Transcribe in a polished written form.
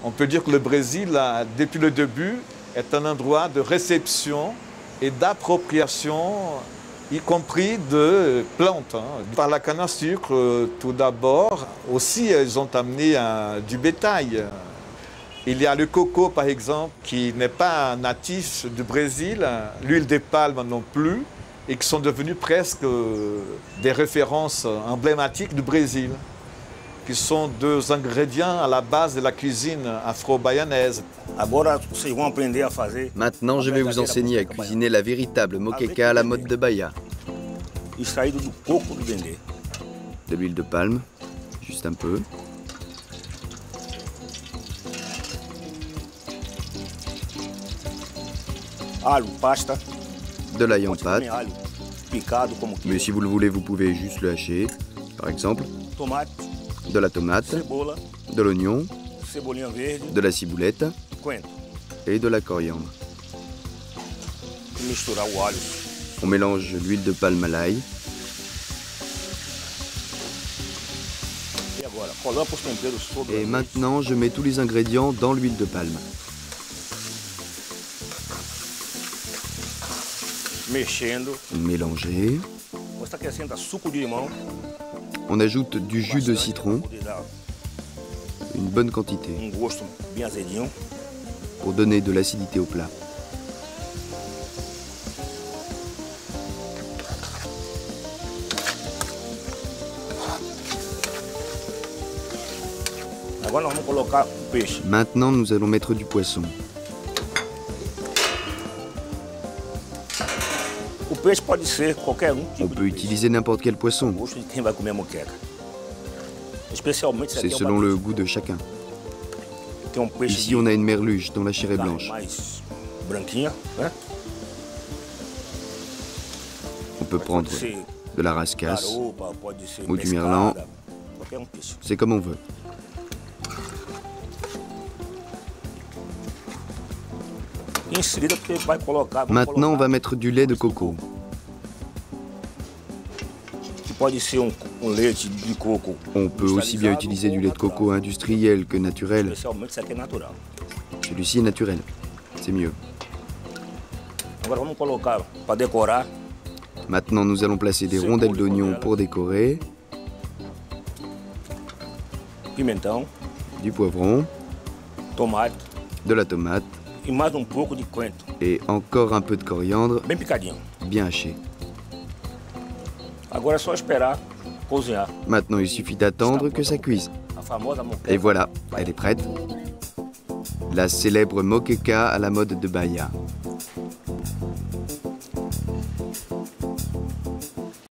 On peut dire que le Brésil, depuis le début, est un endroit de réception et d'appropriation, y compris de plantes. Par la canne à sucre, tout d'abord, aussi, ils ont amené du bétail. Il y a le coco, par exemple, qui n'est pas natif du Brésil, l'huile de palme non plus, et qui sont devenus presque des références emblématiques du Brésil, qui sont deux ingrédients à la base de la cuisine afro-baianaise. Maintenant, je vais vous enseigner à cuisiner la véritable moqueca à la mode de Bahia. De l'huile de palme, juste un peu. De l'ail en pâte. Mais si vous le voulez, vous pouvez juste le hacher. Par exemple, de la tomate, de l'oignon, de la ciboulette et de la coriandre. On mélange l'huile de palme à l'ail. Et maintenant, je mets tous les ingrédients dans l'huile de palme. Mélanger. On ajoute du jus de citron, une bonne quantité, pour donner de l'acidité au plat. Maintenant, nous allons mettre du poisson. On peut utiliser n'importe quel poisson. C'est selon le goût de chacun. Ici, on a une merluche dont la chair est blanche. On peut prendre de la rascasse ou du merlan. C'est comme on veut. Maintenant, on va mettre du lait de coco. On peut aussi bien utiliser du lait de coco industriel que naturel. Celui-ci est naturel. C'est mieux. Maintenant, nous allons placer des rondelles d'oignon pour décorer. Du poivron. De la tomate. Et encore un peu de coriandre, bien haché. Maintenant, il suffit d'attendre que ça cuise. Et voilà, elle est prête. La célèbre moqueca à la mode de Bahia.